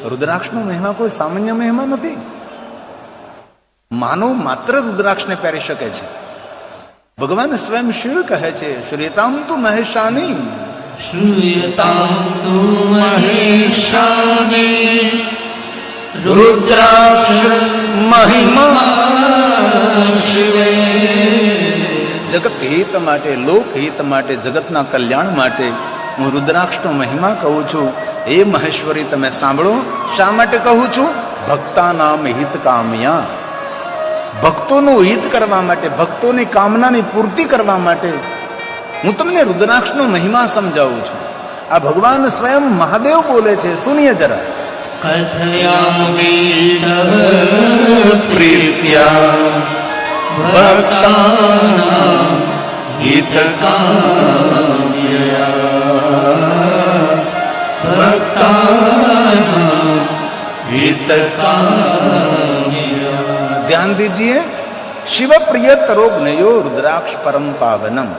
રુદ્રાક્ષનો મહિમા કોઈ સામાન્ય મહિમા નથી. માનવ માત્ર રુદ્રાક્ષને પહેરી શકે છે. ભગવાન સ્વયં શિવ કહે છે, શ્રૂયતામ તુ મહેશાની, શ્રૂયતામ તુ મહેશાની રુદ્રાક્ષ મહિમા શિવે. જગત હિત માટે, લોક હિત માટે, જગતના કલ્યાણ માટે હું રુદ્રાક્ષનો મહિમા કહું છું. એ મહેશ્વરી તમે સાંભળો. શા માટે કહું છું? ભક્તાનામ હિત કામ્યા, ભક્તોનું હિત કરવા માટે, ભક્તોની કામનાની પૂર્તિ કરવા માટે હું તમને રુદ્રાક્ષનો મહિમા સમજાવું છું. આ ભગવાન સ્વયં મહાદેવ બોલે છે. સુનિએ જરા. કથયામિ તવ પ્રીત્યા ભક્તાનાં હિતકામ્યા, ભક્તાનાં હિતકામ્યા. ધ્યાન દીजिए. શિવ પ્રિય તરોગ્નયો રુદ્રાક્ષ પરમ પાવનમ.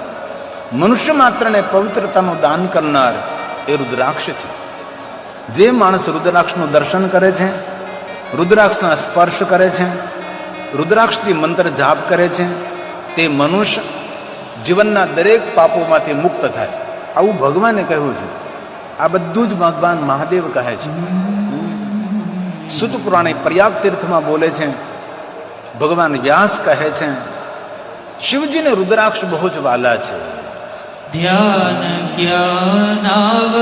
મનુષ્ય માત્રને પવિત્રતાનું દાન કરનાર એ રુદ્રાક્ષ છે. જે માણસ રુદ્રાક્ષનું દર્શન કરે છે, રુદ્રાક્ષના સ્પર્શ કરે છે, રુદ્રાક્ષથી મંત્ર જાપ કરે છે, તે મનુષ્ય જીવનના દરેક પાપોમાંથી મુક્ત થાય. આવું ભગવાને કહ્યું છે. આ બધું જ ભગવાન મહાદેવ કહે છે. સુત પુરાણે પ્રયાગ તીર્થમાં બોલે છે. ભગવાન વ્યાસ કહે છે, શિવજીને રુદ્રાક્ષ બહુ જ વાલા છે. ધ્યાન જ્ઞાનાવમુક્તો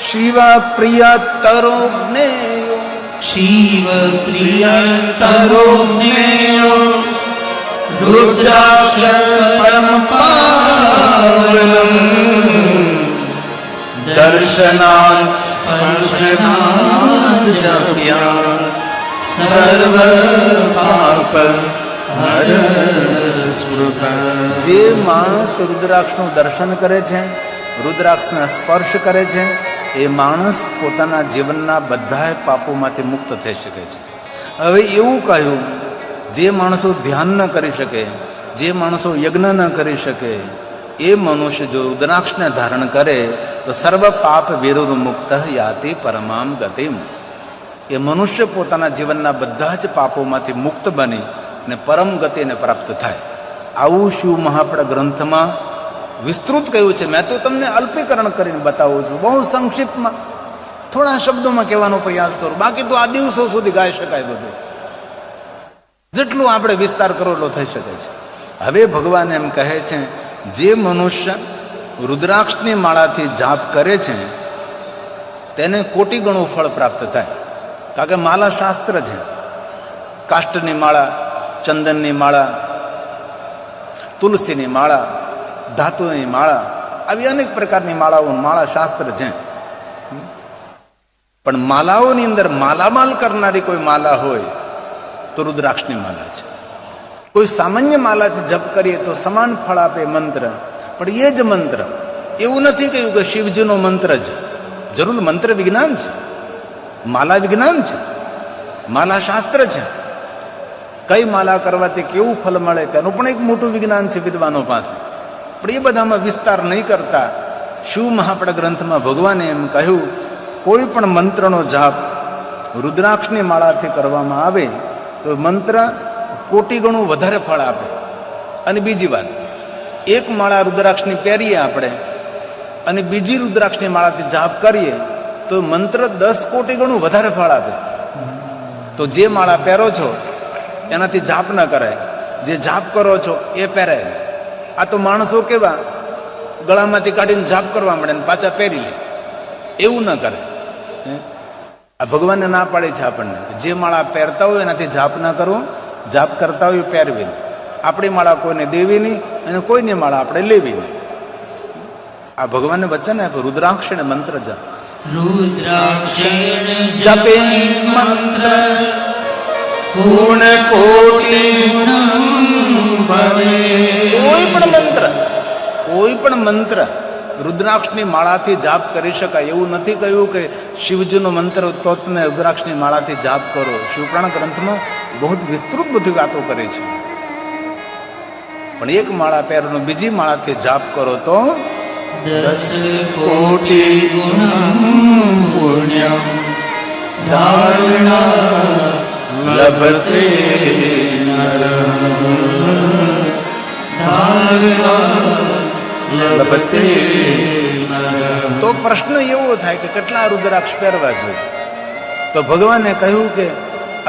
શિવ પ્રિય તરોગ્નેયો, શિવ પ્રિયતરો જ્ઞેયો રુદ્રાક્ષ પરમ પાવનમ. દર્શનાન સ્પર્શનાન જપ્યા સર્વ પાપ હર સ્મૃત. જે માણસ રુદ્રાક્ષનું દર્શન કરે છે, રુદ્રાક્ષના સ્પર્શ કરે છે, એ માણસ પોતાના જીવનના બધા પાપોમાંથી મુક્ત થઈ શકે છે. હવે એવું કહ્યું, જે માણસો ધ્યાન ન કરી શકે, જે માણસો યજ્ઞ ન કરી શકે, એ મનુષ્ય જો રુદ્રાક્ષને ધારણ કરે તો સર્વ પાપ વિરુદ્ધ મુક્ત યાતિ પરમામ ગતિમ. એ મનુષ્ય પોતાના જીવનના બધા જ પાપોમાંથી મુક્ત બની અને પરમ ગતિને પ્રાપ્ત થાય. આવું શિવ મહાપડ ગ્રંથમાં વિસ્તૃત કહ્યું છે. મેં તો તમને અલ્પીકરણ કરીને બતાવું છું, બહુ સંક્ષિપ્તમાં થોડા શબ્દોમાં કહેવાનો પ્રયાસ કરું. બાકી તો આ દિવસો સુધી ગાઈ શકાય બધું. જેટલું આપણે વિસ્તાર કરો એટલો થઈ શકે છે. હવે ભગવાન એમ કહે છે, જે મનુષ્ય રુદ્રાક્ષની માળાથી જાપ કરે છે તેને કોટી ગણું ફળ પ્રાપ્ત થાય. કારણ કે માલા શાસ્ત્ર છે. કાષ્ટની માળા, ચંદનની માળા, તુલસીની માળા, ધાતુની માળા, આવી અનેક પ્રકારની માળાઓ માળા શાસ્ત્ર છે. પણ માલાઓની અંદર માલામાલ કરનારી કોઈ માલા હોય તો રુદ્રાક્ષની માલા છે. કોઈ સામાન્ય માલાથી જપ કરીએ તો સમાન ફળ આપે મંત્ર, પણ એ જ મંત્ર. એવું નથી કહ્યું કે શિવજીનો મંત્ર જ. જરૂર મંત્ર વિજ્ઞાન છે, માલા વિજ્ઞાન છે, માલા શાસ્ત્ર છે. કઈ માલા કરવાથી કેવું ફળ મળે તેનું પણ એક મોટું વિજ્ઞાન છે વિદ્વાનો પાસે. પણ એ બધામાં વિસ્તાર નહીં કરતા શિવ મહાપડ ગ્રંથમાં ભગવાને એમ કહ્યું, કોઈ પણ મંત્રનો જાપ રુદ્રાક્ષની માળાથી કરવામાં આવે તો મંત્ર કોટી ગણું વધારે ફળ આપે. અને બીજી વાત, એક માળા રુદ્રાક્ષની પહેરીએ આપણે અને બીજી રુદ્રાક્ષની માળાથી જાપ કરીએ તો મંત્ર 10 કોટી ગણું વધારે ફળ આપે. તો જે માળા પહેરો છો એનાથી જાપ ન કરાય, જે જાપ કરો છો એ પહેરાય. આ તો માણસો કેવા ગળામાંથી કાઢીને જાપ કરવા મળે ને પાછા પહેરી લે. એવું ન કરે. આ ભગવાનને ના પાડે છે આપણને, જે માળા પહેરતા હોય એનાથી જાપ ના કરવો, જાપ કરતા હોય પહેરવી નહીં. આપણી માળા કોઈને દેવી નહીં અને કોઈની માળા આપણે લેવી નહીં. આ ભગવાનને વચન આપ્યું, રુદ્રાક્ષ ને મંત્ર જાપ. રુદ્રાક્ષેણ જપે મંત્ર પૂર્ણ કોટી ભવે. કોઈ પણ મંત્ર રુદ્રાક્ષની માળાથી જાપ કરી શકાય. એવું નથી કહ્યું કે શિવજીનો મંત્ર તો તમે રુદ્રાક્ષની માળાથી જાપ કરો. શિવપુરાણ ગ્રંથમાં બહુ વિસ્તૃત બધી વાતો કરી છે. પણ એક માળા પહેરનો બીજી માળાથી જાપ કરો તો 10 કોટી ગુણમ પુણ્યમ धारणा लभते लभते તો પ્રશ્ન એવો થાય કે કેટલા રુદ્રાક્ષ પહેરવા જોઈએ? તો ભગવાને કહ્યું કે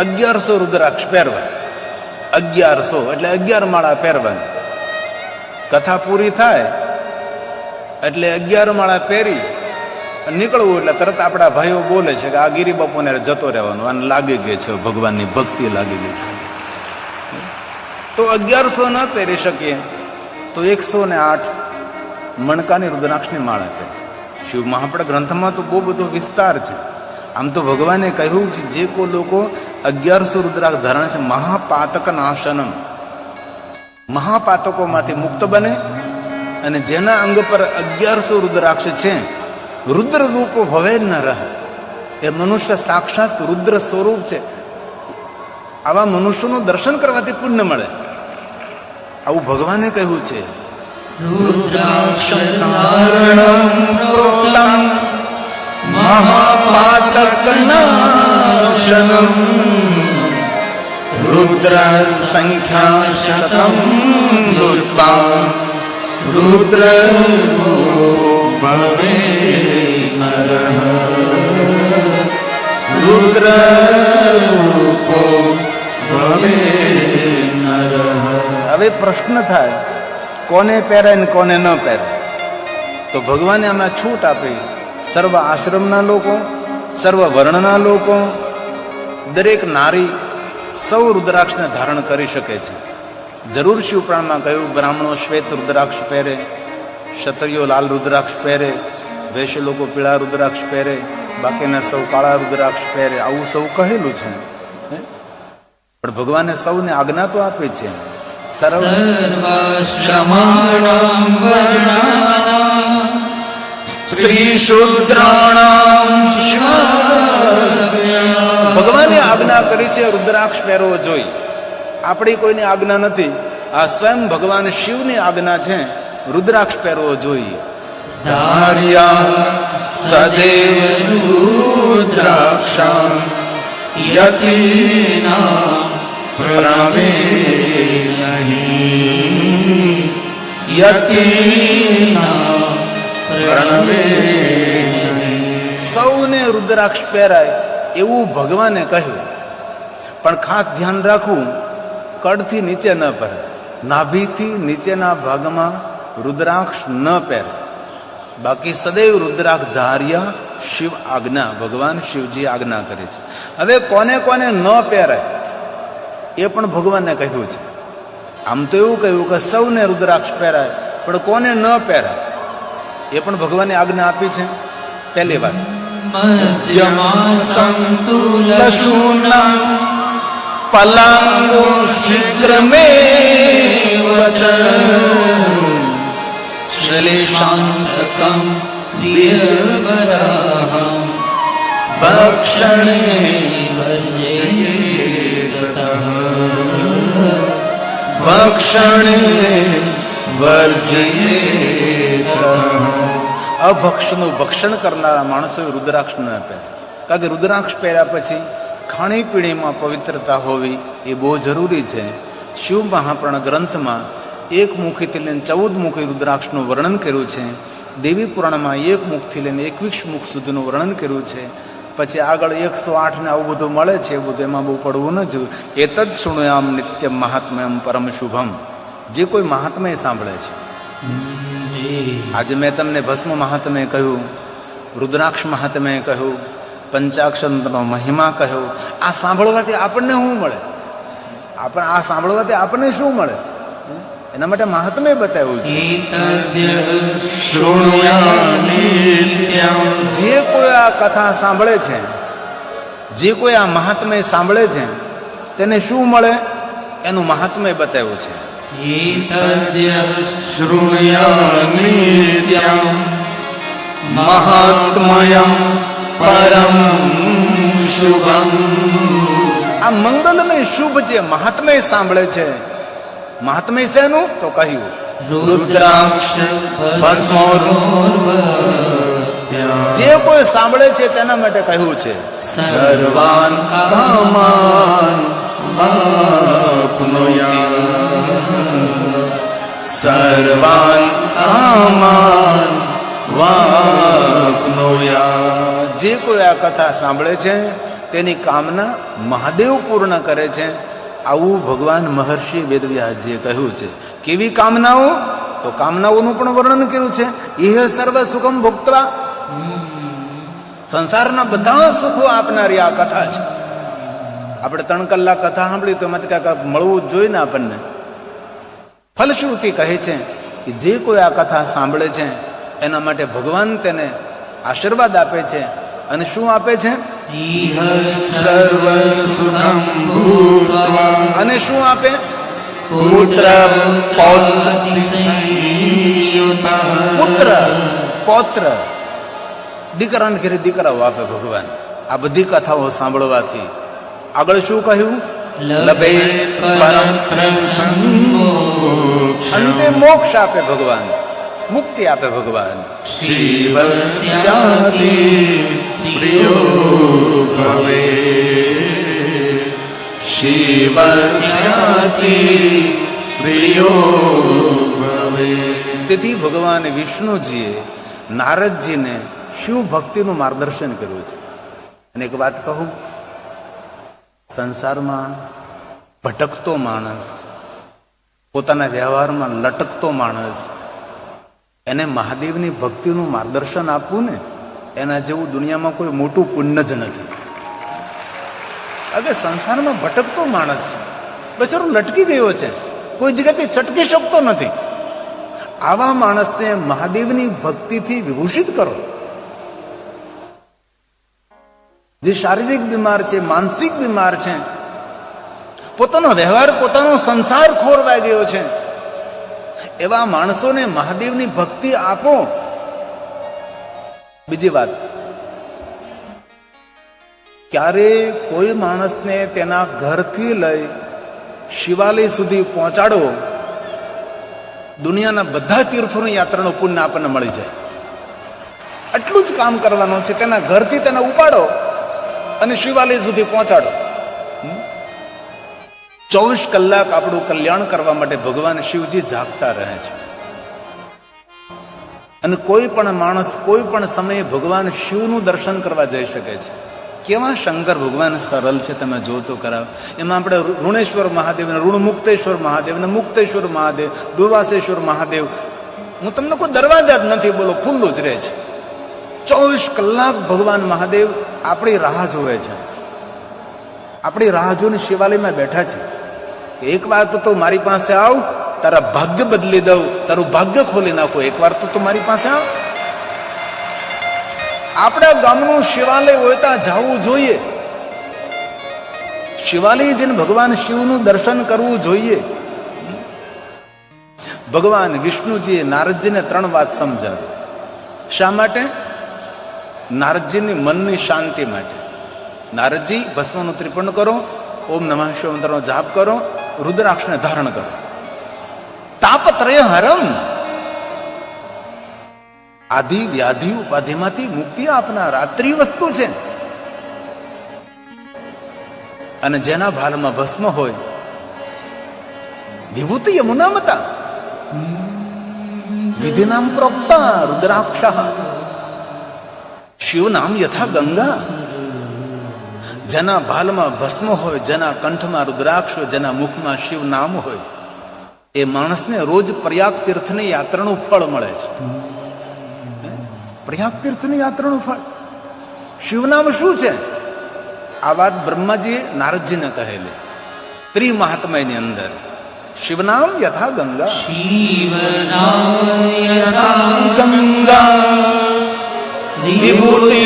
1100 રુદ્રાક્ષ પહેરવા. 1100 એટલે 11 માળા પહેરવાની. કથા પૂરી થાય એટલે 11 માળા પહેરી નીકળવું એટલે તરત આપણા ભાઈઓ બોલે છે કે આ ગિરી બાપુને જતો રહેવાનું, આને લાગી ગઈ છે ભગવાનની ભક્તિ લાગી ગઈ છે. તો 1100 ન પહેરી શકીએ તો 108 મણકાની રુદ્રાક્ષની માળા પહેરી. શિવ મહાપડ ગ્રંથમાં તો બહુ બધો વિસ્તાર છે. આમ તો ભગવાને કહ્યું છે જે કોઈ લોકો 1100 રુદ્રાક્ષ ધારણ છે મહાપાતક નાશનમ, મહાપાતકોમાંથી મુક્ત બને. અને જેના અંગ પર 1100 રુદ્રાક્ષ છે રુદ્ર રૂપો ભવે ન રહે, એ મનુષ્ય સાક્ષાત રુદ્ર સ્વરૂપ છે. આવા મનુષ્યનું દર્શન કરવાથી પુણ્ય મળે, આવું ભગવાને કહ્યું છે. મહાપાતક નાશનમ રુદ્ર સંખ્યા શતમ દુષ્પા रुद्र भवे नरः रुद्र भवे नरः. હવે પ્રશ્ન થાય કોને પહેરે ને કોને ન પહેરે? તો ભગવાને આમાં છૂટ આપી. સર્વ આશ્રમના લોકો, સર્વ વર્ણના લોકો, દરેક નારી સૌ રુદ્રાક્ષને ધારણ કરી શકે છે. જરૂર શિવપુરાણમાં કહ્યું બ્રાહ્મણો શ્વેત રુદ્રાક્ષ પહેરે, ક્ષત્રિયો લાલ રુદ્રાક્ષ પહેરે, વૈશ્ય લોકો પીળા રુદ્રાક્ષ પહેરે, બાકીના સૌ કાળા રુદ્રાક્ષ પહેરે, આવું સૌ કહેલું છે. પણ ભગવાને સૌને આજ્ઞા તો આપી છે. સ્ત્રી શૂદ્રાણામ ભગવાને આજ્ઞા કરી છે રુદ્રાક્ષ પહેરવો જોઈએ. આપણી કોઈની આજ્ઞા નથી, આ સ્વયં ભગવાન શિવની આજ્ઞા છે રુદ્રાક્ષ પહેરવો જોઈએ. धार्या सदैव रुद्राक्षां यतीनां प्रवे नहीं यतीनां प्रवे नहीं. સૌને રુદ્રાક્ષ પહેરાય એવું ભગવાને કહ્યું, પણ ખાસ ધ્યાન રાખવું કડથી નીચે ન પહેરે, નાભીથી નીચેના ભાગમાં રુદ્રાક્ષ ન પહેરે. બાકી સદૈવ રુદ્રાક્ષ ધાર્યા શિવ આજ્ઞા, ભગવાન શિવજી આજ્ઞા કરે છે. હવે કોને કોને ન પહેરાય એ પણ ભગવાનને કહ્યું છે. આમ તો એવું કહ્યું કે સૌને રુદ્રાક્ષ પહેરાય, પણ કોને ન પહેરાય એ પણ ભગવાને આજ્ઞા આપી છે. પહેલી વાત मध्यमा संतुलशून्नं પલાંગો શીઘ્રમેવ श्लेषान्तकं दियवराहं भक्षणे वर्जयेतः भक्षणे वर्जयेतः. અભક્ષનું ભક્ષણ કરનારા માણસોએ રુદ્રાક્ષ ન પહેરે, કારણ કે રુદ્રાક્ષ પહેર્યા પછી ખાણીપીણીમાં પવિત્રતા હોવી એ બહુ જરૂરી છે. શિવ મહાપુરાણ ગ્રંથમાં 1 મુખીથી લઈને 14 મુખી રુદ્રાક્ષનું વર્ણન કર્યું છે. દેવી પુરાણમાં 1 મુખથી લઈને 21 મુખ સુધીનું વર્ણન કર્યું છે. પછી આગળ 108 ને આવું બધું મળે છે, એ બધું એમાં બહુ પડવું ન જોઈએ. એતદ શૃણુયામ નિત્યમ મહાત્મ્યમ પરમ શુભમ. જે કોઈ મહાત્મ્ય સાંભળે છે, આજે મેં તમને ભસ્મ મહાત્મ્ય કહ્યું, રુદ્રાક્ષ મહાત્મ્ય કહ્યું, પંચાક્ષરનો મહિમા કહ્યું, આ સાંભળવાથી આપણને શું મળે? આ સાંભળવાથી આપણને શું મળે? એના માટે મહાત્મ્ય બતાવ્યું છે. જે કોઈ આ કથા સાંભળે છે, જે કોઈ આ મહાત્મ્ય સાંભળે છે, તેને શું મળે એનું મહાત્મ્ય બતાવ્યું છે. મહાત્મયં પરમ શુભમ. આ મંગલમય શુભ જે મહાત્મ્ય સાંભળે છે, મહાત્મ્ય શેનું? તો કહ્યું रुद्राक्ष भस्मोर्व જે કોઈ સાંભળે છે તેના માટે કહ્યું છે સર્વાન કામાન વાપ્નોતિ સર્વાન કામાન વાપ્નોતિ. જે કોઈ આ કથા સાંભળે છે તેની કામના મહાદેવ પૂર્ણ કરે છે. આવું ભગવાન મહર્ષિ વેદવ્યાસજીએ કહ્યું છે. કેવી કામનાઓ? તો કામનાઓનું પણ વર્ણન કર્યું છે. ઇહ સર્વ સુખમ ભોગવા, સંસારના બધા સુખો આપનારી આ કથા છે. આપણે 3 કલાક કથા સાંભળી તો એમાંથી કાંઈક મળવું જ જોઈએ ને આપણને. ફલશ્રુતિ કહે છે કે જે કોઈ આ કથા સાંભળે છે એના માટે ભગવાન તેને આશીર્વાદ આપે છે. અને શું આપે છે? ઇહ સર્વ સુખમ ભૂત્વા. અને શું આપે? પુત્ર પૌત્ર પુત્ર પૌત્ર, દીકરાને ઘરે દીકરાઓ આપે ભગવાન. આ બધી કથાઓ સાંભળવાથી આગળ શું કહ્યું? લભે પરમ અંતે મોક્ષ આપે ભગવાન, મુક્તિ આપે ભગવાન. શિવસ્યાતિ પ્રિયો ભવે. શિવસ્યાતિ પ્રિયો ભવે. તેથી ભગવાન વિષ્ણુજીએ નારદજીને શિવ ભક્તિનું માર્ગદર્શન કર્યું છે. અને એક વાત કહું, સંસારમાં ભટકતો માણસ, પોતાના વ્યવહારમાં લટકતો માણસ, એને મહાદેવની ભક્તિનું માર્ગદર્શન આપવું ને, એના જેવું દુનિયામાં કોઈ મોટું પુણ્ય જ નથી. અગર સંસારમાં ભટકતો માણસ છે, બચારો લટકી ગયો છે, કોઈ જગ્યાથી છટકી શકતો નથી, આવા માણસને મહાદેવની ભક્તિથી વિભૂષિત કરો. જે શારીરિક બીમાર છે, માનસિક બીમાર છે, પોતાનો વ્યવહાર, પોતાનો સંસાર ખોરવાઈ ગયો છે, એવા માણસોને મહાદેવની ભક્તિ આપો. બીજી વાત, ક્યારે કોઈ માણસને તેના ઘરથી લઈ શિવાલય સુધી પહોંચાડો, દુનિયાના બધા તીર્થોની યાત્રાનું પુણ્ય આપણને મળી જાય. આટલું જ કામ કરવાનું છે. તેના ઘરથી તેને ઉપાડો અને શિવાલય સુધી પહોંચાડો. 24 કલાક આપણું કલ્યાણ કરવા માટે ભગવાન શિવજી જાગતા રહે છે. અને કોઈ પણ માણસ કોઈ પણ સમયે ભગવાન શિવનું દર્શન કરવા જઈ શકે છે. કેવા શંકર ભગવાન સરળ છે, તમે જો તો કરાવ. એમાં આપણે ઋણેશ્વર મહાદેવ, ઋણ મુક્તેશ્વર મહાદેવ, ને મુક્તેશ્વર મહાદેવ, દુર્વાસેશ્વર મહાદેવ, હું તમને કોઈ દરવાજા જ નથી, બોલો, ખુલ્લું જ રહે છે. 24 કલાક ભગવાન મહાદેવ આપણી રાહ જોવે છે. આપણી રાહ જોઈને શિવાલયમાં બેઠા છે. એક વાર તો મારી પાસે આવ, તારા ભાગ્ય બદલી દઉં, તારું ભાગ્ય ખોલી નાખો, એક વાર તો મારી પાસે આવ. આપણા ગામનું શિવાલય હોય ત્યાં જવું જોઈએ. શિવાલય જઈને ભગવાન શિવનું દર્શન કરવું જોઈએ. ભગવાન વિષ્ણુજીએ નારદજીને 3 વાત સમજાવી. શા માટે? નારદજીની મનની શાંતિ માટે. નારદજી, ભસ્મનું ત્રિપંડ કરો, ઓમ નમઃ શિવાય મંત્રનો જાપ કરો, રુદ્રાક્ષને ધારણ કરો. તાપત્રય હરમ, આદિ વ્યાધિ ઉપાધિમાંથી મુક્તિ આપનાર આ ત્રિવસ્તુ છે. અને જેના ભાલમાં ભસ્મ હોય, વિભૂતિ યમુનામતા વિધિ નામ પ્રોક્તા રુદ્રાક્ષ, શિવ નામ યથા ગંગા. જેના ભાલમાં ભસ્મ હોય, જેના કંઠમાં રુદ્રાક્ષ હોય, જેના મુખમાં શિવ નામ હોય, એ માણસને રોજ પ્રયાગ તીર્થની યાત્રાનું ફળ મળે છે. પ્રયાગ તીર્થની યાત્રાનું ફળ. શિવનામ શું છે? આ વાત બ્રહ્માજીએ નારદજીને કહેલી ત્રિમહાત્મ્યની અંદર. શિવનામ યથા ગંગા, ગંગા વિભૂતિ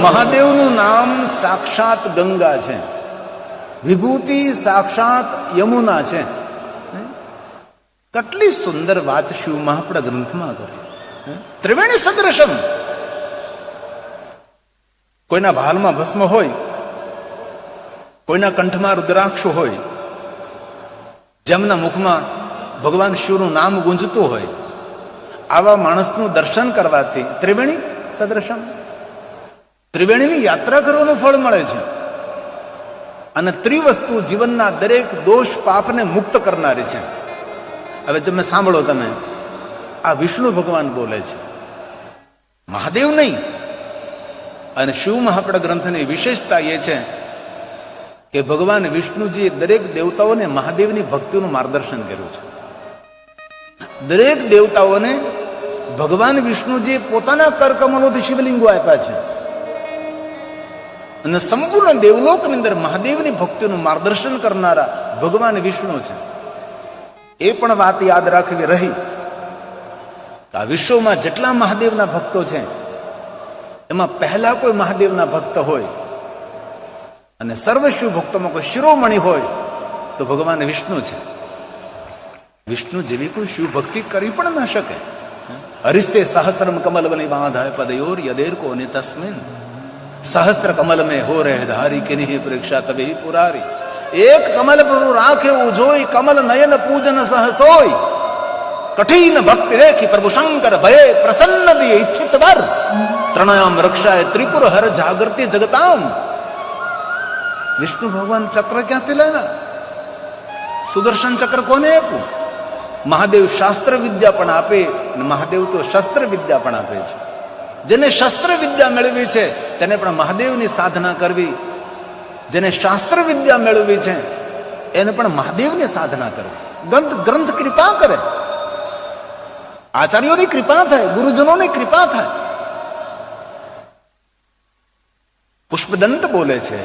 મહાદેવનું નામ સાક્ષાત ગંગા છે, વિભૂતિ સાક્ષાત યમુના છે. કેટલી સુંદર વાત શિવ મહાપડા ગ્રંથમાં કરી. ત્રિવેણી સદૃશમ. કોઈના ભાલમાં ભસ્મ હોય, કોઈના કંઠમાં રુદ્રાક્ષ હોય, જેમના મુખમાં ભગવાન શિવનું નામ ગુંજતું હોય, આવા માણસનું દર્શન કરવાથી ત્રિવેણી સદૃશમ, ત્રિવેણીની યાત્રા કરવાનું ફળ મળે છે. અને ત્રિવસ્તુ જીવનના દરેક દોષ પાપને મુક્ત કરનારી છે. હવે તમે સાંભળો, તમે આ વિષ્ણુ ભગવાન બોલે છે, મહાદેવ નહીં. અને શિવ મહાપડ ગ્રંથની વિશેષતા એ છે કે ભગવાન વિષ્ણુજીએ દરેક દેવતાઓને મહાદેવની ભક્તિનું માર્ગદર્શન કર્યું છે. દરેક દેવતાઓને ભગવાન વિષ્ણુજીએ પોતાના કરકમલોથી શિવલિંગો આપ્યા છે. અને સંપૂર્ણ દેવલોકની અંદર મહાદેવની ભક્તિનું માર્ગદર્શન કરનારા ભગવાન વિષ્ણુ છે. એ પણ વાત યાદ રાખવી રહી કે આ વિશ્વમાં જેટલા મહાદેવના ભક્તો છે એમાં પહેલા કોઈ મહાદેવના ભક્ત હોય અને સર્વ શિવ ભક્તોમાં કોઈ શિરોમણી હોય તો ભગવાન વિષ્ણુ છે. વિષ્ણુ જેવી કોઈ શિવ ભક્તિ કરી પણ ના શકે. હરિસ્તે સહસ્રમ કમલ બલી બાંધાય પદયોર યદેર કો ને તસ્મિન સહસ્ત્ર કમલ में हो रहे धारी कि नहीं परीक्षा तभी पुरारी. एक कमल पर राखे उजोई कमल नयन पूजन सहसोई कठिन भक्ति देखी प्रभु शंकर भये प्रसन्न दिए इच्छित वर ત્રણયામ રક્ષાએ ત્રિપુર હર જાગૃતિ જગતામ. વિષ્ણુ ભગવાન ચક્ર ક્યાંથી લાવ્યા? સુદર્શન ચક્ર કોને આપ્યું? મહાદેવ શાસ્ત્ર વિદ્યા પણ આપે અને મહાદેવ તો શસ્ત્ર વિદ્યા પણ આપે છે. જેને શસ્ત્ર વિદ્યા મેળવી છે તેને પણ મહાદેવની સાધના કરવી, જેને શાસ્ત્ર વિદ્યા મેળવી છે એને પણ મહાદેવની સાધના કરવી. ગ્રંથ કૃપા કરે, આચાર્યોની કૃપા થાય, ગુરુજનોની કૃપા થાય. પુષ્પદંત બોલે છે,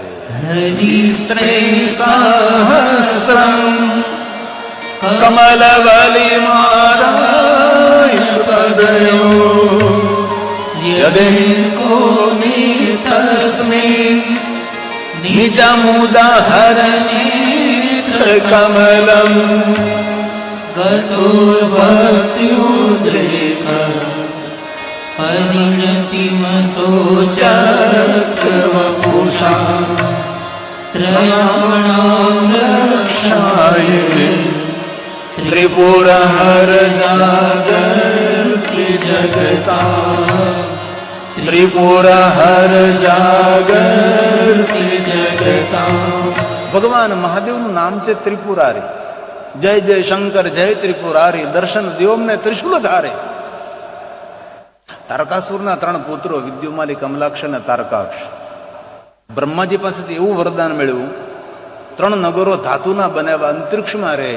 કમલવલી મારાય પદયો યદેકો તસ્મિન નિજમુદાહરણે કમલમ ગતુર્ભક્ત્યુદ્રેક પરિણતિમસોચક્રવપુષા ત્રયાણાં રક્ષાય ત્રિપુર હર જાગર્તિ જગતા ત્રિપુર હર જાગર્તિ જગતા. ભગવાન મહાદેવનું નામ છે ત્રિપુરારી. જય જય શંકર જય ત્રિપુરારી, દર્શન દેવમને ત્રિશુલ ધારે. તારકાસુરના 3 પુત્રો વિદ્યુમાલી, કમલાક્ષ અને તારકાક્ષ. બ્રહ્માજી પાસેથી એવું વરદાન મેળવ્યું, 3 નગરો ધાતુના બનાવ્યા, અંતરિક્ષમાં રહે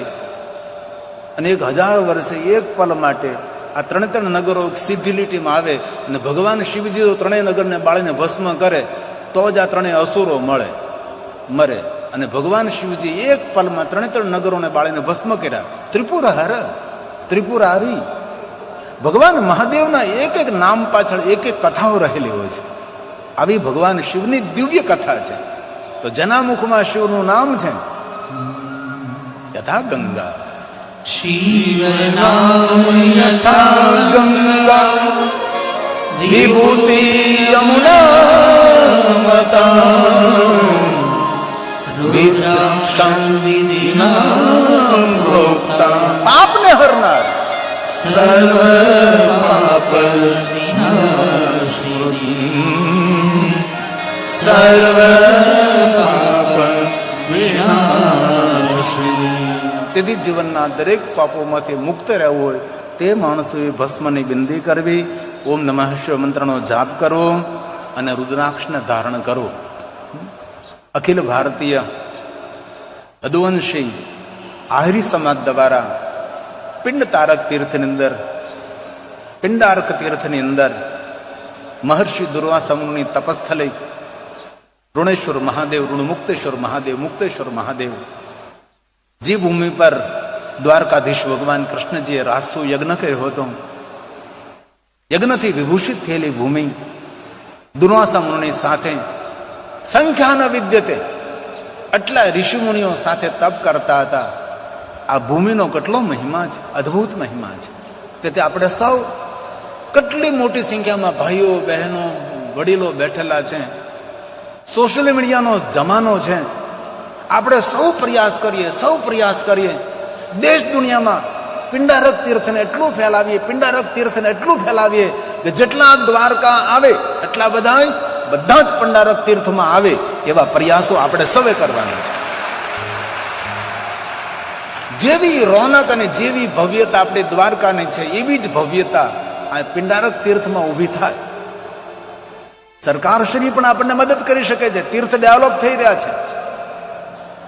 અને 1000 વર્ષે એક પલ માટે આ 3 નગરો સીધી લીટીમાં આવે અને ભગવાન શિવજી 3 નગરને બાળીને ભસ્મ કરે તો જ આ 3 અસુરો મરે. અને ભગવાન શિવજી એક પલમાં 3 નગરોને બાળીને ભસ્મ કર્યા. ત્રિપુર હર ત્રિપુરારી. ભગવાન મહાદેવના એક એક નામ પાછળ એક એક કથાઓ રહેલી હોય છે. આવી ભગવાન શિવની દિવ્ય કથા છે. તો જેના મુખમાં શિવનું નામ છે યથા ગંગા, શિવ નામ યથા ગંગા વિભૂતિ યમુના રુદ્રાક્ષં વિધિના પ્રોક્તા. પાપને હરનાર, સર્વ પાપ વિનાશિની સર્વ પાપ વિનાશિની. તેથી જીવનના દરેક પાપોમાંથી મુક્ત રહેવું હોય તે માણસોએ ભસ્મની બિંદી કરવી, ઓમ નમઃ શિવ મંત્રનો જાપ કરવો અને રુદ્રાક્ષને ધારણ કરવો. અખિલ ભારતીય અદુવંશી આહિરી સમાજ દ્વારા પિંડ તારક તીર્થની અંદર, પિંડાર્ક તીર્થની અંદર મહર્ષિ દુર્વાસા મુનિની તપસ્થલી ઋણેશ્વર મહાદેવ, ઋણમુક્તેશ્વર મહાદેવ, મુક્તેશ્વર મહાદેવ, જે ભૂમિ પર દ્વારકાધીશ ભગવાન કૃષ્ણજીએ રાસુ યજ્ઞ કર્યો હતો, યજ્ઞથી વિભૂષિત થયેલી ભૂમિ દુર્વાસા મુનિની સાથે સંખ્યા ન વિદ્યતે આટલા ઋષિમુનિઓ સાથે તપ કરતા હતા. આ ભૂમિનો કેટલો મહિમા છે, અદ્ભુત મહિમા છે. તેથી આપણે સૌ કેટલી મોટી સંખ્યામાં ભાઈઓ બહેનો વડીલો બેઠેલા છે. સોશિયલ મીડિયાનો જમાનો છે. આપણે સૌ પ્રયાસ કરીએ દેશ દુનિયામાં પિંડારક તીર્થને એટલું ફેલાવીએ કે જેટલા દ્વારકા આવે એટલા બધા જ પિંડારક તીર્થમાં આવે એવા પ્રયાસો આપણે સૌએ કરવાના. જેવી રોનક અને જેવી ભવ્યતા આપણે દ્વારકાની છે એવી જ ભવ્યતા આ પિંડારક તીર્થમાં ઊભી થાય. સરકારશ્રી પણ આપણને મદદ કરી શકે છે. તીર્થ ડેવલપ થઈ રહ્યા છે.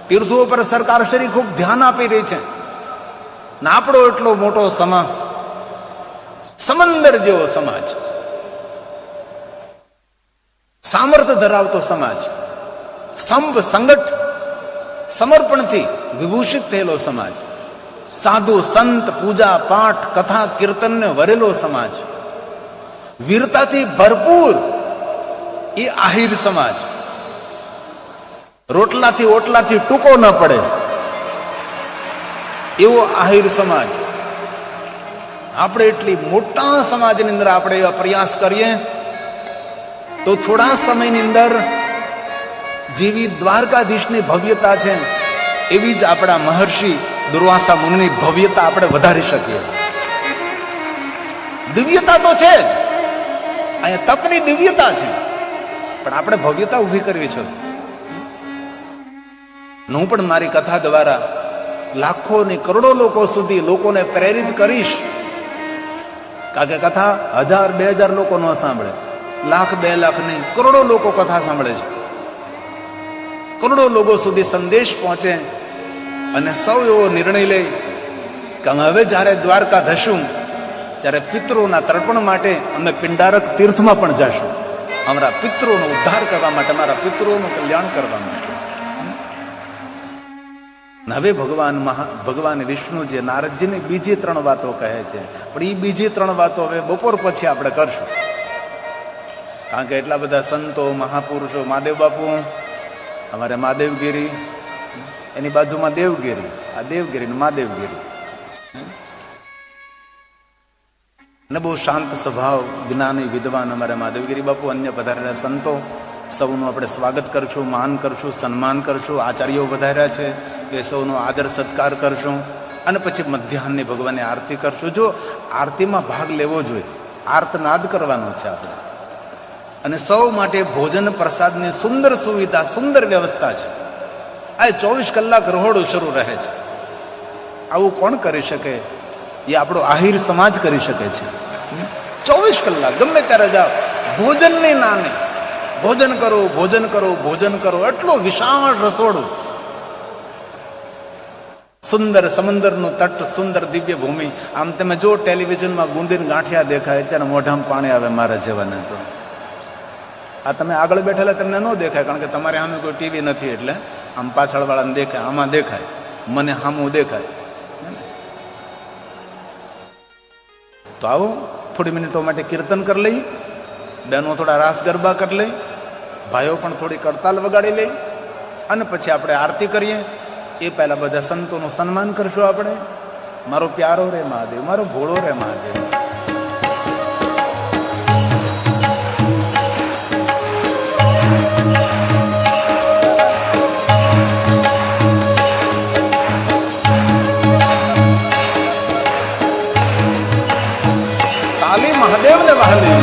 તીર્થો પર સરકારશ્રી ખૂબ ધ્યાન આપી રહી છે. આપણો એટલો મોટો સમાજ, સમંદર જેવો સમાજ, સામર્થ્ય ધરાવતો સમાજ, સંપ સંગઠ સમર્પણથી વિભૂષિત થયેલો સમાજ, સાધુ સંત પૂજા પાઠ કથા કીર્તનને વરેલો સમાજ, વીરતાથી ભરપૂર એ આહિર સમાજ, રોટલાથી ઓટલાથી ટૂંકો ન પડે એવો આહિર સમાજ. આપણે એટલી મોટા સમાજની અંદર આપણે એવા પ્રયાસ કરીએ તો થોડા સમયની અંદર જેવી દ્વારકાધીશની ભવ્યતા છે એવી જ આપણા મહર્ષિ દુર્વાસા મુનિની ભવ્યતા આપણે વધારી શકીએ છીએ. દિવ્યતા તો છે, અહીંયા તપની દિવ્યતા છે, પણ આપણે ભવ્યતા ઊભી કરવી છે. હું પણ મારી કથા દ્વારા લાખો ને કરોડો લોકો સુધી લોકોને પ્રેરિત કરીશ. કારણ કે કથા 1000-2000 લોકો ન સાંભળે, 1,00,000-2 લાખ નહીં, કરોડો લોકો કથા સાંભળે છે. કરોડો લોકો સુધી સંદેશ પહોંચે અને સૌ એવો નિર્ણય લે કે અમે હવે જ્યારે દ્વારકા જશું ત્યારે પિતૃઓના તર્પણ માટે અમે પિંડારક તીર્થમાં પણ જશું, અમારા પિતૃઓનો ઉદ્ધાર કરવા માટે, અમારા પિતૃઓનું કલ્યાણ કરવા માટે. હવે ભગવાન વિષ્ણુજી નારદજીને બીજી 3 વાતો કહે છે, પણ એ બીજી 3 વાતો હવે બપોર પછી આપણે કરશું. કારણ કે એટલા બધા સંતો મહાપુરુષો, મહાદેવ બાપુ અમારે મહાદેવગીરી, એની બાજુમાં દેવગીરી, આ દેવગીરી ને મહાદેવગીરી, ને બહુ શાંત સ્વભાવ જ્ઞાની વિદ્વાન અમારે મહાદેવગીરી બાપુ, અન્ય પધારેલા સંતો, સૌનું આપણે સ્વાગત કરશું, માન કરશું, સન્માન કરશું. આચાર્યો વધાર્યા છે કે સૌનો આદર સત્કાર કરશું અને પછી મધ્યાહનની ભગવાનની આરતી કરશું. જો આરતીમાં ભાગ લેવો જોઈએ, આર્તનાદ કરવાનો છે આપણે. અને સૌ માટે ભોજન પ્રસાદની સુંદર સુવિધા, સુંદર વ્યવસ્થા છે. આ 24 કલાક રહોડું શરૂ રહે છે. આવું કોણ કરી શકે? એ આપણો આહિર સમાજ કરી શકે છે. 24 કલાક ગમે ત્યારે જાઓ, ભોજનની નામે ભોજન કરો, ભોજન કરો, ભોજન કરો. એટલો વિશાળ રસોડું, સુંદર સમંદરનો તટ, સુંદર દિવ્ય ભૂમિ. આમ તમે જો ટેલિવિઝનમાં ગુંદીને ગાંઠિયા દેખાય, અત્યારે મોઢામાં પાણી આવે મારા જેવાને. તો આ તમે આગળ બેઠેલા તમને ન દેખાય, કારણ કે તમારે સામે કોઈ ટીવી નથી, એટલે આમ પાછળવાળાને દેખાય, આમાં દેખાય, મને સામું દેખાય. તો આવો થોડી મિનિટો માટે કીર્તન કરી લઈ, બહેનો થોડા રાસ ગરબા કરી લઈ, ભાઈઓ પણ થોડી કરતાલ વગાડી લઈ, અને પછી આપણે આરતી કરીએ. એ પહેલા બધા સંતોનું સન્માન કરશું આપણે. મારો પ્યારો રે મહાદેવ, મારો ભોળો રે મહાદેવ. તાલી મહાદેવ ને વહાલી.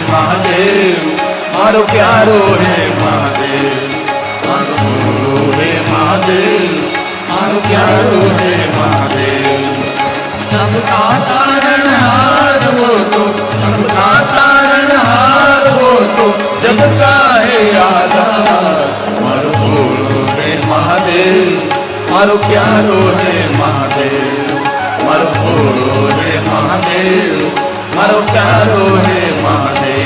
મહાદેવ મારો પ્યારો હે મહાદેવ, મારો ભોળો હે મહાદેવ, મારો પ્યારો હે મહાદેવ. सबका तारणहार वो तो, सबका तारणहार वो तो, जग का है आधार. मारो भोळो हे महादेव, मारो प्यारो हे महादेव, मारो भोळो हे महादेव, मारो प्यारो हे महादेव.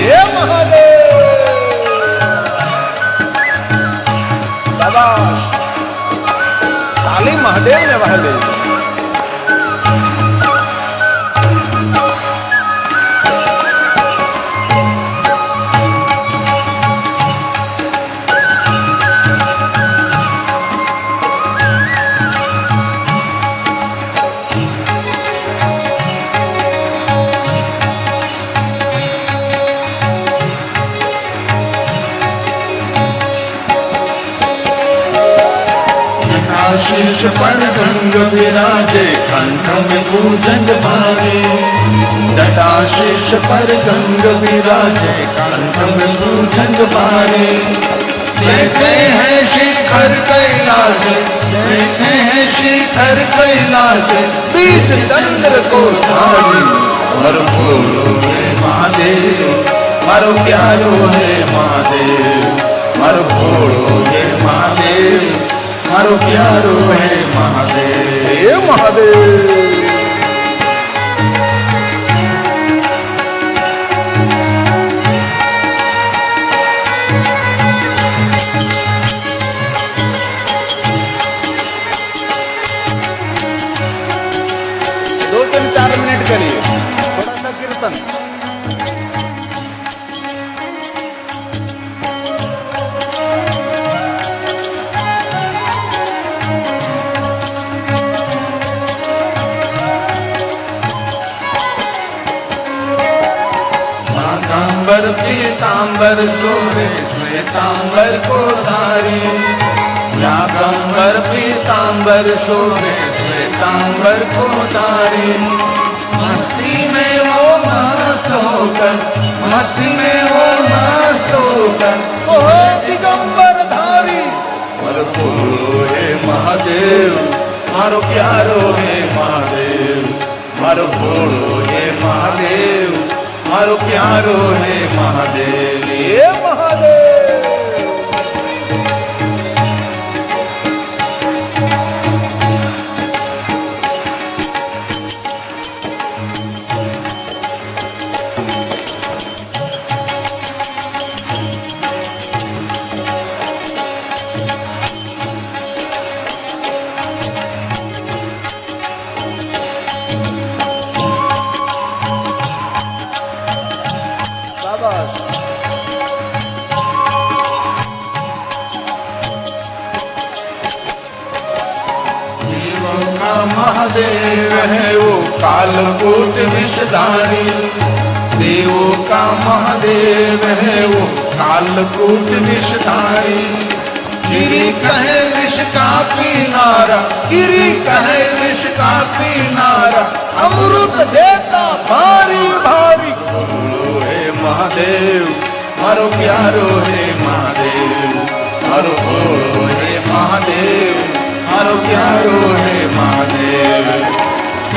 શાબાશ, તાલી મહાદેવ ને વહાલે. पर गंग विराजे कंठ में भुजंग भारी जटाशीष पर गंग विराजे कंठ में भुजंग भारी देखते हैं शिखर कैलाश देखते हैं शिखर कैलाश बीच चंद्र को धारी मारो भोलो है महादेव मारो प्यारो है महादेव मारो भोलो है महादेव मारो प्यारो है महादेव हे महादेव दो तीन 4 मिनट करिए थोड़ा सा कीर्तन। नागांबर पीतांबर शोभे श्वेतांबर को धारी नागांबर पीतांबर शोभे श्वेतांबर को धारी मस्ती में वो मस्त होकर मस्ती में वो मस्त होकर सोहे दिगंबर धारी मारो भोलो है महादेव मारो प्यारो है महादेव मारो भोलो है महादेव मारो प्यारो है महादेव हे महादेव शाबाश। देवों का महादेव है वो कालकूट विषधारी देवों का महादेव है वो कालकूट विषधारी गिरी कहे विष का पीनारा गिरी कहे विष का पीनारा अमृत देता भारी भारी भोलो है महादेव मारो प्यारो है महादेव मारो भोलो है महादेव मारो प्यारो है महादेव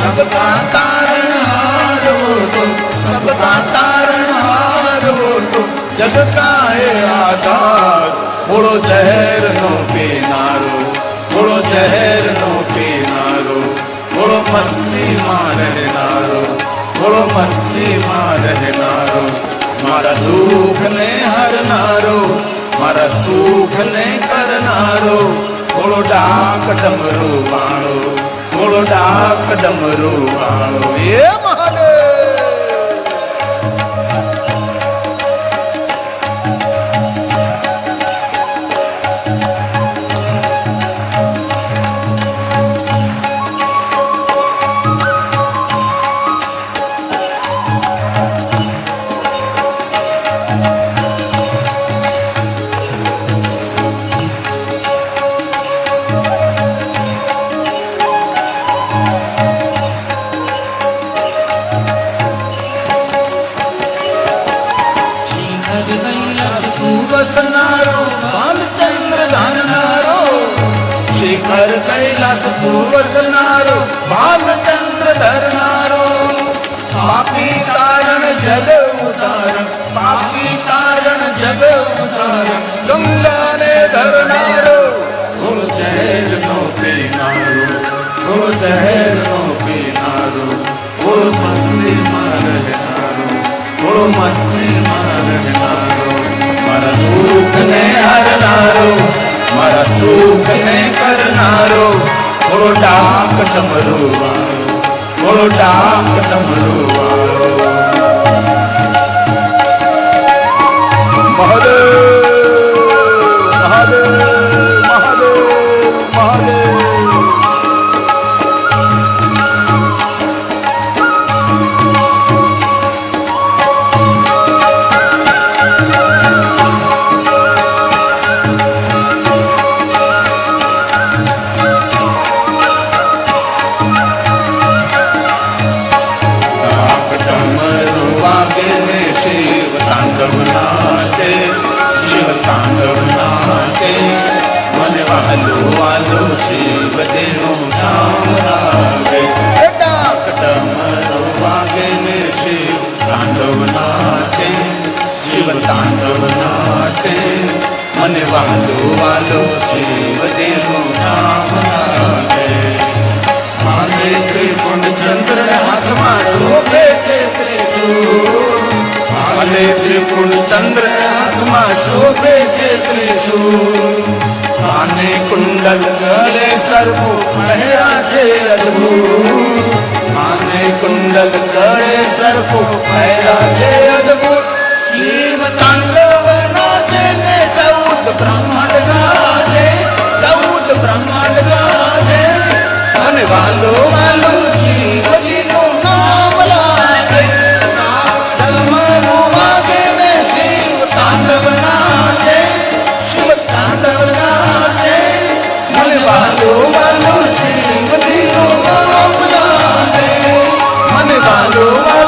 सबका तारणहारो तो सबका तारणहारो तो जग का है आधार थोड़ो जहर नो पीनारो थोड़ो जहर नो पीनारो थोड़ो मस्ती मां रहनारो थोड़ो मस्ती मां रहनारो मारा दुख ने हरनारो मारा सुख ने करनारो थोड़ो डाक डमरू वाणो थोड़ो डाक डमरू वाणो ये महादेव बसनारो बालचंद्र धरनारो शिखर कैलास तू बसनारो बालचंद्र धरनारो पापी तारण जग उतारण पापी तारण जग उतारण गंगा ने धरनारो थोड़ो जहर नो पीनारो थोड़ो जहर नो पीनारो थोड़ो मस्ती मार रहनारो थोड़ो मस्ती मार रहनारो मारा सुख ने हरनारो मारा सुख ने करनारो थोड़ो डाक डमरू वारो थोड़ो डाक डमरू वारो महादेव महादेव महादेव महादेव વાલો વાલો શિવજીનું નામ લાગે ડાક ડમરો વાગે ને શિવ તાંડવ નાચે શિવ તાંડવ નાચે મને વાલો વાલો શિવજીનું નામ લાગે માને ત્રિપુંડ ચંદ્ર હાથમાં શોભે છે ત્રિશૂળ માને ત્રિપુંડ ચંદ્ર હાથમાં શોભે છે ત્રિશૂળ કાને કુંડલ ગળે સર્પો પહેરા છે અદ્ભુત કાને કુંડલ ગળે સર્પો પહેરા છે અદ્ભુત શિવ તાંડવ નાચે ને 14 બ્રહ્માંડ ગાજે 14 બ્રહ્માંડ ગાજે મને વાલો વાલો શિવજીનું નામ લાગે ડમરુ વાગે ને શિવ તાંડવ નાચે શિવ તાંડવ નાચે મને વાલો વાલો શિવજીનું નામ લાગે મને વાલો વાલો